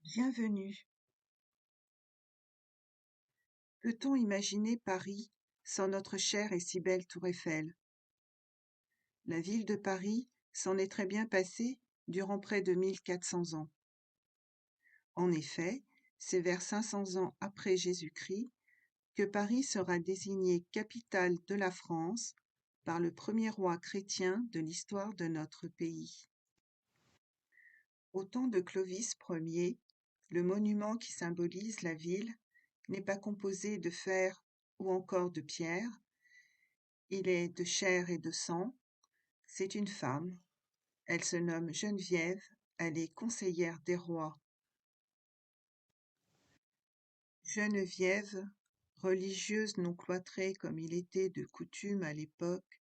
Bienvenue. Peut-on imaginer Paris sans notre chère et si belle tour Eiffel? La ville de Paris s'en est très bien passée durant près de 1400 ans. En effet, c'est vers 500 ans après Jésus-Christ que Paris sera désignée capitale de la France par le premier roi chrétien de l'histoire de notre pays. Au temps de Clovis Ier, le monument qui symbolise la ville n'est pas composé de fer ou encore de pierre, il est de chair et de sang. C'est une femme, elle se nomme Geneviève, elle est conseillère des rois. Geneviève, religieuse non cloîtrée comme il était de coutume à l'époque,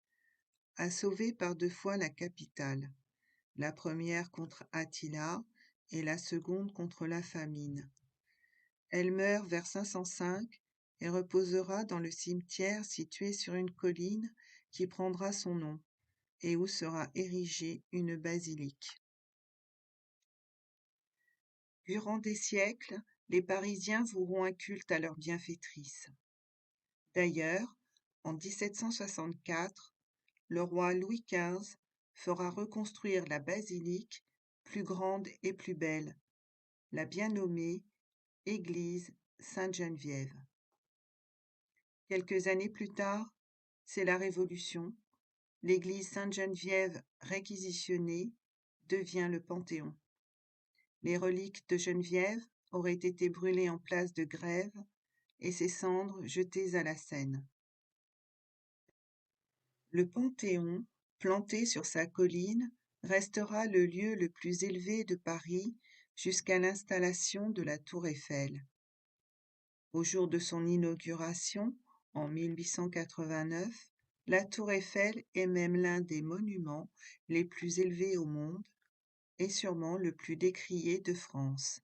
a sauvé par 2 fois la capitale, la première contre Attila et la seconde contre la famine. Elle meurt vers 505 et reposera dans le cimetière situé sur une colline qui prendra son nom et où sera érigée une basilique. Durant des siècles, les Parisiens voueront un culte à leur bienfaitrice. D'ailleurs, en 1764, le roi Louis XV fera reconstruire la basilique plus grande et plus belle, la bien nommée église Sainte-Geneviève. Quelques années plus tard, c'est la Révolution. L'église Sainte-Geneviève réquisitionnée devient le Panthéon. Les reliques de Geneviève auraient été brûlées en place de Grève et ses cendres jetées à la Seine. Le Panthéon, planté sur sa colline, restera le lieu le plus élevé de Paris jusqu'à l'installation de la tour Eiffel. Au jour de son inauguration, en 1889, la tour Eiffel est même l'un des monuments les plus élevés au monde et sûrement le plus décrié de France.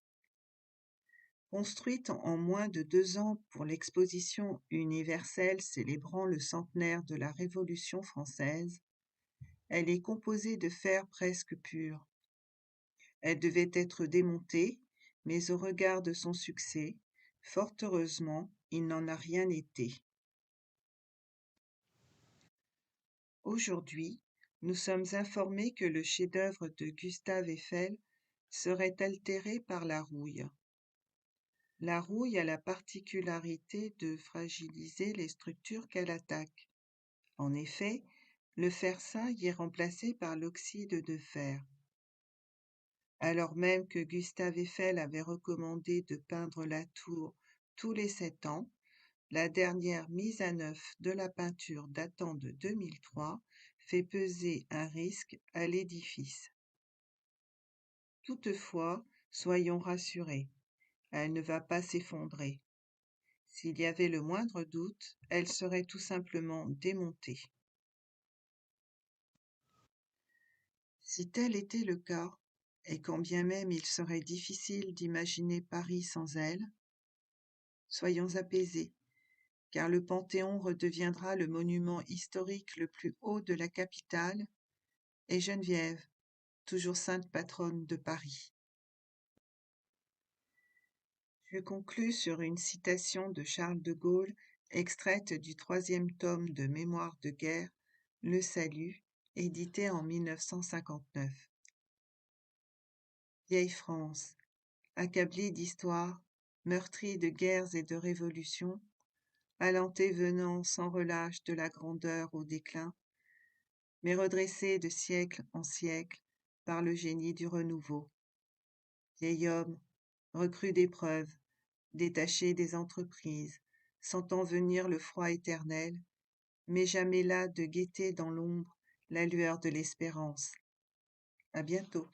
Construite en moins de 2 ans pour l'exposition universelle célébrant le centenaire de la Révolution française, elle est composée de fer presque pur. Elle devait être démontée, mais au regard de son succès, fort heureusement, il n'en a rien été. Aujourd'hui, nous sommes informés que le chef-d'œuvre de Gustave Eiffel serait altéré par la rouille. La rouille a la particularité de fragiliser les structures qu'elle attaque. En effet, le fer sain y est remplacé par l'oxyde de fer. Alors même que Gustave Eiffel avait recommandé de peindre la tour tous les 7 ans, la dernière mise à neuf de la peinture datant de 2003 fait peser un risque à l'édifice. Toutefois, soyons rassurés, elle ne va pas s'effondrer. S'il y avait le moindre doute, elle serait tout simplement démontée. Si tel était le cas, et quand bien même il serait difficile d'imaginer Paris sans elle, soyons apaisés, car le Panthéon redeviendra le monument historique le plus haut de la capitale, et Geneviève, toujours sainte patronne de Paris. Je conclus sur une citation de Charles de Gaulle, extraite du 3e tome de Mémoires de guerre, Le Salut, édité en 1959. Vieille France, accablée d'histoire, meurtrie de guerres et de révolutions, allant et venant sans relâche de la grandeur au déclin, mais redressée de siècle en siècle par le génie du renouveau. Vieil homme, recru d'épreuves, détaché des entreprises, sentant venir le froid éternel, mais jamais las de guetter dans l'ombre la lueur de l'espérance. À bientôt.